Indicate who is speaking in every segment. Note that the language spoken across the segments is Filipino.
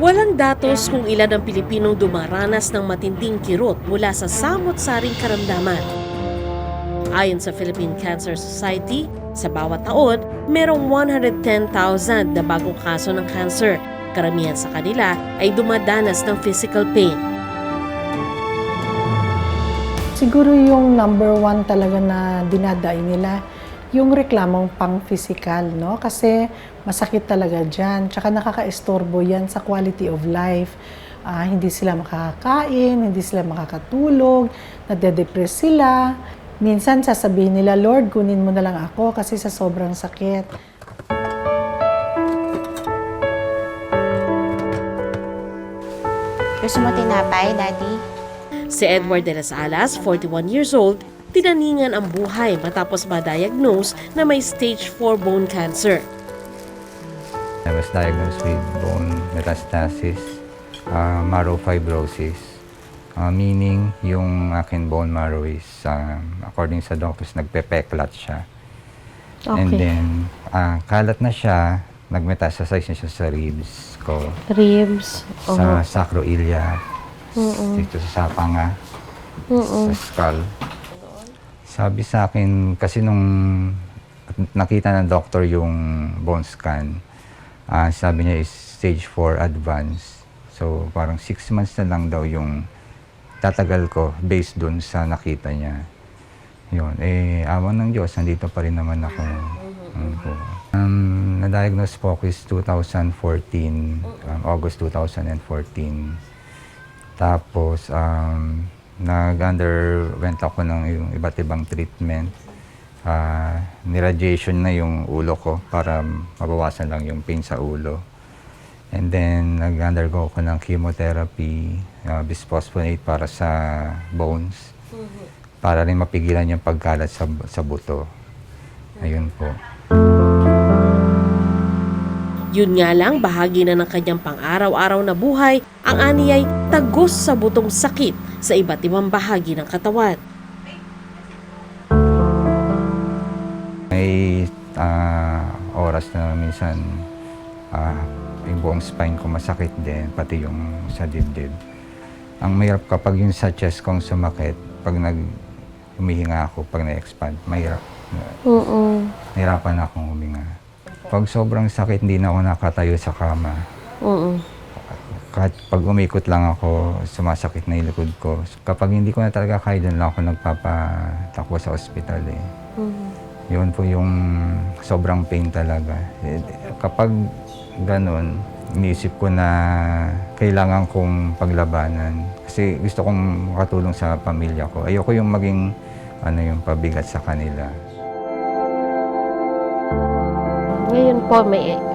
Speaker 1: Walang datos kung ilan ang Pilipinong dumaranas ng matinding kirot mula sa samot-saring karamdaman. Ayon sa Philippine Cancer Society, sa bawat taon, merong 110,000 na bagong kaso ng cancer. Karamihan sa kanila ay dumadanas ng physical pain.
Speaker 2: Siguro yung number one talaga na dinadaay nila, yung reklamong pang-physical, no? Kasi masakit talaga dyan. Tsaka nakaka-istorbo yan sa quality of life. Hindi sila makakakain, hindi sila makakatulog, nade-depress sila. Minsan sasabihin nila, Lord, kunin mo na lang ako kasi sa sobrang sakit.
Speaker 3: Gusto mo tinapay, Daddy?
Speaker 1: Si Edward de las Alas, 41 years old, tinaningan ang buhay matapos ma-diagnose na may stage 4 bone cancer.
Speaker 4: I was diagnosed with bone metastasis, marrow fibrosis, meaning yung akin bone marrow is, according sa doctors, nagpe-peklat siya.
Speaker 2: Okay.
Speaker 4: And then, kalat na siya, nag-metastasize na siya sa ribs ko,
Speaker 2: Ribs.
Speaker 4: sa sacroiliac, dito sa panga, sa skull. Sabi sa akin, kasi nung nakita ng doctor yung bone scan, sabi niya is stage 4 advance. So parang 6 months na lang daw yung tatagal ko based dun sa nakita niya. Yun, awan ng Diyos, nandito pa rin naman ako. Na-diagnose po ako is 2014, August 2014. Tapos, nag-underwent ako ng yung iba't ibang treatment. Niradiation na yung ulo ko para mabawasan lang yung pain sa ulo. And then, nag-undergo ako ng chemotherapy, bisphosphonate para sa bones, para rin mapigilan yung pagkalat sa buto. Ayun po.
Speaker 1: Yun nga lang, bahagi na ng kanyang pang-araw-araw na buhay, ang ani ay tagos sa butong sakit sa iba't ibang bahagi ng katawan.
Speaker 4: May oras na minsan yung buong spine ko masakit din, pati yung sa dibdib. Ang mahirap kapag yung sa chest kong sumakit, pag humihinga ako, pag na-expand, mahirap. Nahirapan akong huminga. Pag sobrang sakit, hindi na ako nakatayo sa kama. Kahit pag umikot lang ako, sumasakit na yung likod ko. Kapag hindi ko na talaga kaya, doon lang ako nagpapatakbo sa ospital eh. Yun po yung sobrang pain talaga. Kapag ganun, iniisip ko na kailangan kong paglabanan. Kasi gusto kong makatulong sa pamilya ko. Ayoko yung maging yung pabigat sa kanila.
Speaker 5: Ngayon po,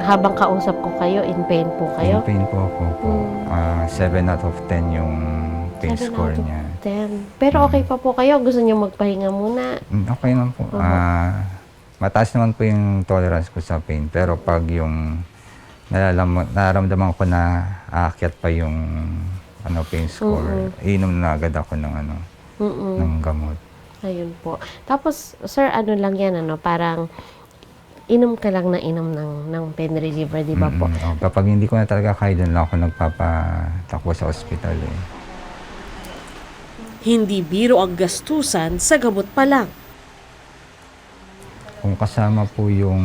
Speaker 5: habang kausap ko kayo, in pain po kayo?
Speaker 4: In pain po ako po. 7 out of 10 yung pain
Speaker 5: 7
Speaker 4: score
Speaker 5: out of
Speaker 4: niya.
Speaker 5: 10. Pero okay pa po kayo? Gusto niyo magpahinga muna?
Speaker 4: Okay naman po. Mataas naman po yung tolerance ko sa pain. Pero pag yung nararamdaman ko na aakyat pa yung pain score, inom na agad ako ng ng gamot.
Speaker 5: Ayun po. Tapos, sir, ano lang yan, parang inom ka lang na inom ng pain reliever, di ba po?
Speaker 4: Kapag hindi ko na talaga kaya, doon lang ako nagpapatakbo sa ospital eh.
Speaker 1: Hindi biro ang gastusan sa gamot pa lang.
Speaker 4: Kung kasama po yung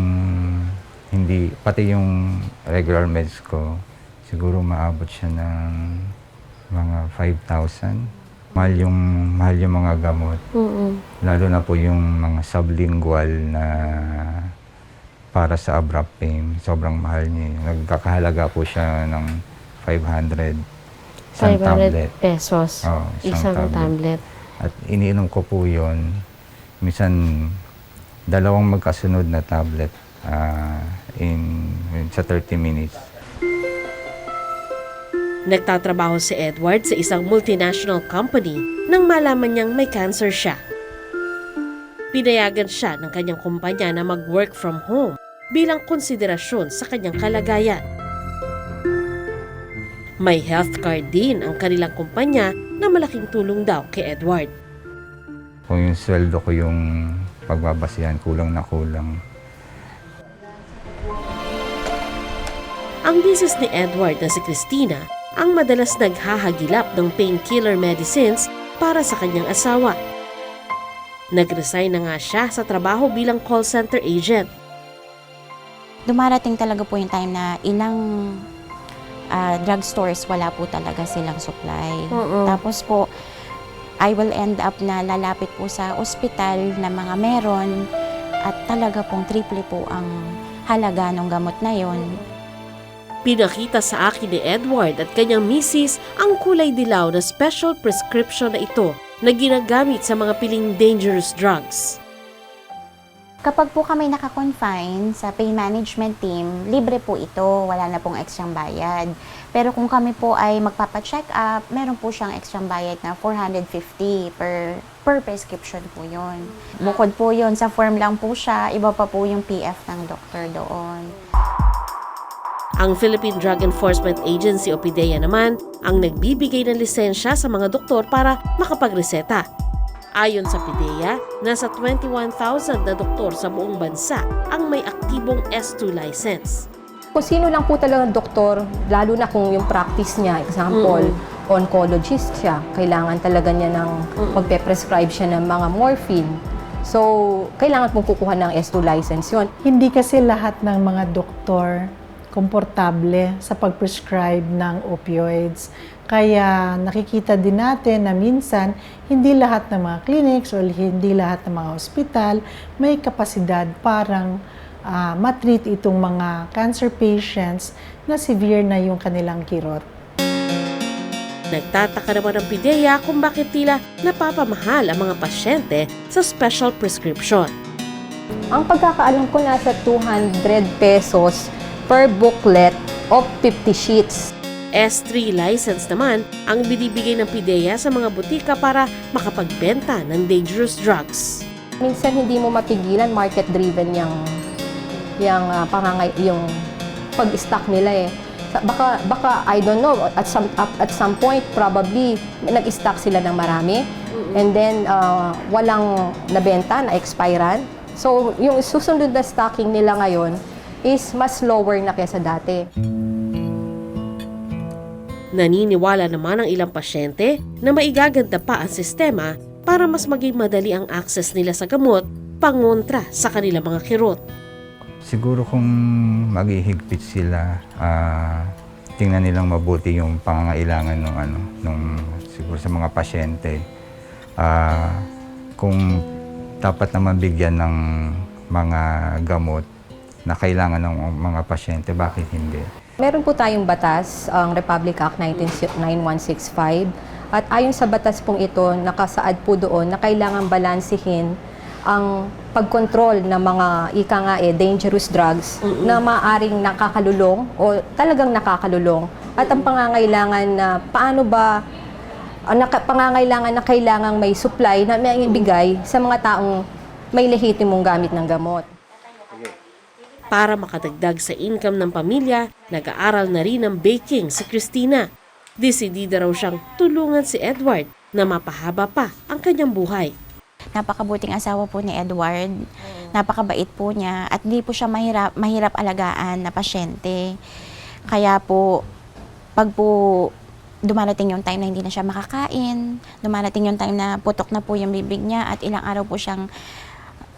Speaker 4: pati yung regular meds ko, siguro maabot siya ng mga 5,000. Mahal yung mga gamot. Lalo na po yung mga sublingual na para sa abrupt pain. Sobrang mahal niya. Nagkakahalaga po siya ng 500. Isang
Speaker 5: 500
Speaker 4: tablet.
Speaker 5: pesos. Isang tablet.
Speaker 4: At iniinom ko po yun. Minsan, 2 magkasunod na tablet sa 30 minutes.
Speaker 1: Nagtatrabaho si Edward sa isang multinational company nang malaman niyang may cancer siya. Pinayagan siya ng kanyang kumpanya na mag-work from home bilang konsiderasyon sa kanyang kalagayan. May health card din ang kanilang kumpanya na malaking tulong daw kay Edward.
Speaker 4: Kung yung sweldo ko yung pagbabasihan, kulang na kulang.
Speaker 1: Ang misis ni Edward na si Christina ang madalas naghahagilap ng painkiller medicines para sa kanyang asawa. Nag-resign na nga siya sa trabaho bilang call center agent.
Speaker 3: Dumarating talaga po yung time na ilang drugstores wala po talaga silang supply. Tapos po, I will end up na lalapit po sa ospital na mga meron at talaga pong triple po ang halaga ng gamot na yon.
Speaker 1: Pinakita sa akin ni Edward at kanyang misis ang kulay dilaw na special prescription na ito na ginagamit sa mga piling dangerous drugs.
Speaker 3: Kapag po kami naka-confine sa pain management team, libre po ito, wala na pong ekstrang bayad. Pero kung kami po ay magpapa-check up, meron po siyang ekstrang bayad na 450 per prescription po yun. Bukod po yun, sa form lang po siya, iba pa po yung PF ng doktor doon.
Speaker 1: Ang Philippine Drug Enforcement Agency o PDEA naman ang nagbibigay ng lisensya sa mga doktor para makapagreseta. Ayon sa PDEA, nasa 21,000 na doktor sa buong bansa ang may aktibong S2 license.
Speaker 6: Kung sino lang po talagang doktor, lalo na kung yung practice niya, example, oncologist siya, kailangan talaga niya ng magpe-prescribe siya ng mga morphine. So, kailangan pong kukuha ng S2 license yun.
Speaker 2: Hindi kasi lahat ng mga doktor komportable sa pag-prescribe ng opioids. Kaya nakikita din natin na minsan hindi lahat ng mga clinics o hindi lahat ng mga ospital may kapasidad parang matreat itong mga cancer patients na severe na yung kanilang kirot.
Speaker 1: Nagtataka naman ang PDEA kung bakit tila napapamahal ang mga pasyente sa special prescription.
Speaker 6: Ang pagkakaalam ko nasa 200 pesos per booklet of 50 sheets.
Speaker 1: S3 license naman ang binibigay ng PDEA sa mga butika para makapagbenta ng dangerous drugs.
Speaker 6: Minsan hindi mo mapigilan, market-driven yung pag-stock nila eh. Baka I don't know, at some point probably nag-stock sila ng marami and then walang nabenta, na-expiran. So yung susunod na stocking nila ngayon is mas lower na kaysa dati.
Speaker 1: Naniniwala naman ang ilang pasyente na maigaganda pa ang sistema para mas maging madali ang access nila sa gamot pangontra sa kanilang mga kirot.
Speaker 4: Siguro kung maghihigpit sila, tingnan nilang mabuti yung pangangailangan nung siguro sa mga pasyente. Kung dapat naman bigyan ng mga gamot na kailangan ng mga pasyente, bakit hindi?
Speaker 6: Meron po tayong batas, ang Republic Act 9165, at ayon sa batas pong ito, nakasaad po doon na kailangan balansihin ang pagkontrol ng mga dangerous drugs na maaring nakakalulong o talagang nakakalulong at ang pangangailangan na pangangailangan na kailangang may supply na may ibigay sa mga taong may lehitimong gamit ng gamot.
Speaker 1: Para makadagdag sa income ng pamilya, nag-aaral na rin ng baking si Christina. Desidida raw siyang tulungan si Edward na mapahaba pa ang kanyang buhay.
Speaker 3: Napakabuting asawa po ni Edward. Napakabait po niya at hindi po siya mahirap alagaan na pasyente. Kaya po, pag po dumarating yung time na hindi na siya makakain, dumarating yung time na putok na po yung bibig niya at ilang araw po siyang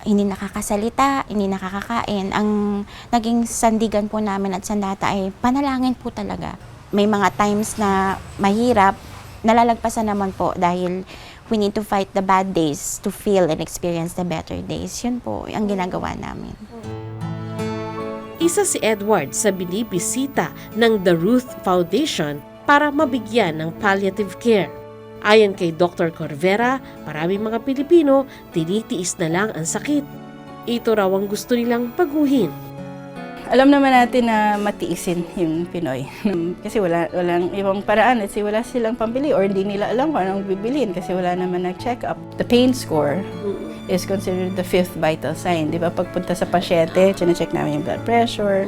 Speaker 3: hindi nakakasalita, hindi nakakakain. Ang naging sandigan po namin at sandata ay panalangin po talaga. May mga times na mahirap, nalalagpasan naman po dahil we need to fight the bad days to feel and experience the better days. Yun po ang ginagawa namin.
Speaker 1: Isa si Edward sa binibisita ng The Ruth Foundation para mabigyan ng palliative care. Ayon kay Dr. Corvera, maraming mga Pilipino tinitiis na lang ang sakit. Ito raw ang gusto nilang baguhin.
Speaker 7: Alam naman natin na matiisin yung Pinoy. Kasi walang ibang paraan. Let's say wala silang pambili or hindi nila alam kung anong bibilhin kasi wala naman nag-check up. The pain score is considered the 5th vital sign. Di ba? Pagpunta sa pasyente, chine-check namin yung blood pressure,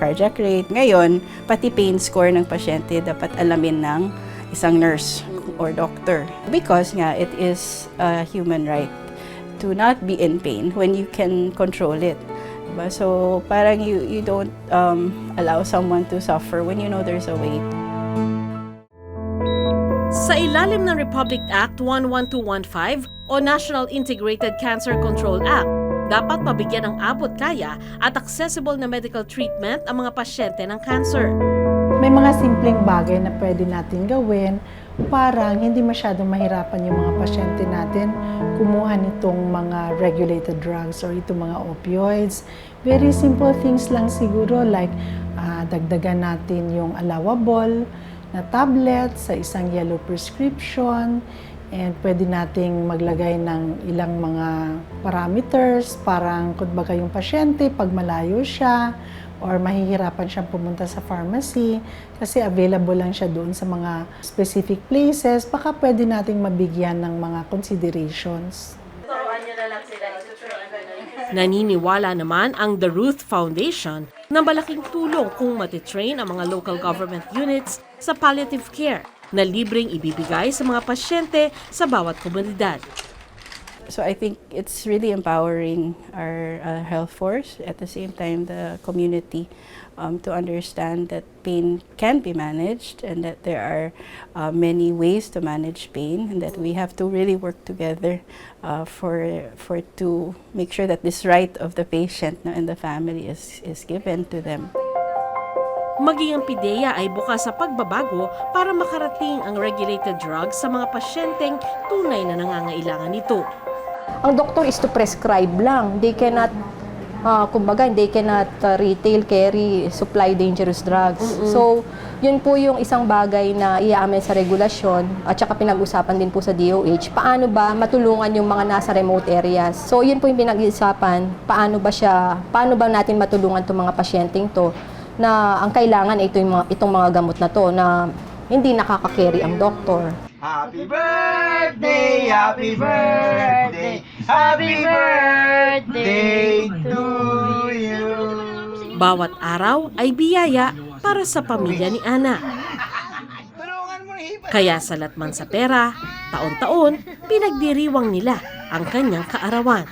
Speaker 7: cardiac rate. Ngayon, pati pain score ng pasyente dapat alamin ng isang nurse or doctor. Because nga, it is a human right to not be in pain when you can control it. diba? So parang you don't allow someone to suffer when you know there's a way.
Speaker 1: Sa ilalim ng Republic Act 11215 o National Integrated Cancer Control Act, dapat mabigyan ng abot kaya at accessible na medical treatment ang mga pasyente ng cancer.
Speaker 2: May mga simpleng bagay na pwede natin gawin para hindi masyadong mahirapan yung mga pasyente natin kumuha nitong mga regulated drugs or itong mga opioids. Very simple things lang siguro like dagdagan natin yung allowable na tablet sa isang yellow prescription, and pwede nating maglagay ng ilang mga parameters, parang kumbaga yung pasyente pag malayo siya or mahihirapan siyang pumunta sa pharmacy kasi available lang siya doon sa mga specific places, baka pwede nating mabigyan ng mga considerations.
Speaker 1: Naniniwala naman ang The Ruth Foundation na malaking tulong kung matitrain ang mga local government units sa palliative care na libreng ibibigay sa mga pasyente sa bawat komunidad.
Speaker 7: So I think it's really empowering our health force, at the same time the community, to understand that pain can be managed and that there are many ways to manage pain, and that we have to really work together for to make sure that this right of the patient and the family is given to them.
Speaker 1: Maging ang PIDEA ay bukas sa pagbabago para makarating ang regulated drugs sa mga pasyenteng tunay na nangangailangan nito.
Speaker 6: Ang doktor is to prescribe lang. They cannot, they cannot retail, carry, supply dangerous drugs. So, yun po yung isang bagay na iaamin sa regulasyon at saka pinag-usapan din po sa DOH. Paano ba matulungan yung mga nasa remote areas? So, yun po yung pinag-uusapan. Paano ba natin matulungan itong mga pasyenteng to na ang kailangan ay itong mga gamot na to na hindi nakaka-carry ang doktor.
Speaker 8: Happy birthday, happy birthday, happy birthday to you.
Speaker 1: Bawat araw ay biyaya para sa pamilya ni Ana. Kaya salat man sa pera, taon-taon, pinagdiriwang nila ang kanyang kaarawan.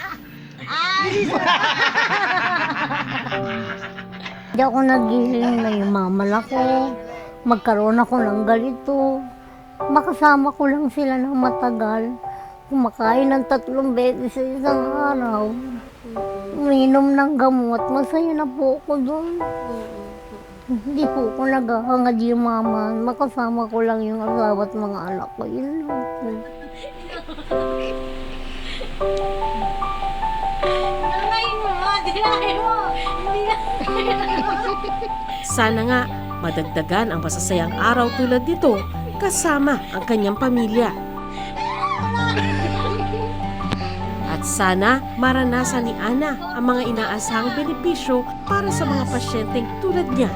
Speaker 9: Hindi ako naghihiling na yumaman ako, magkaroon ako ng ganito. Makasama ko lang sila ng matagal. Kumakain ng 3 beses sa isang araw. Uminom ng gamot. Masaya na po ako doon. Hindi po ako naghahangad yumaman. Makasama ko lang yung asawa at mga anak ko. Yun lang po.
Speaker 1: Sana nga madagdagan ang masasayang araw tulad nito kasama ang kanyang pamilya. At sana maranasan ni Ana ang mga inaasahang benepisyo para sa mga pasyenteng tulad niya.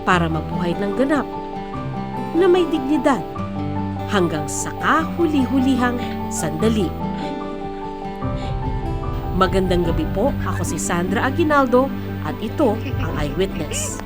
Speaker 1: Para mabuhay ng ganap na may dignidad hanggang sa kahuli-hulihang sandali. Magandang gabi po, ako si Sandra Aguinaldo at ito ang Eyewitness.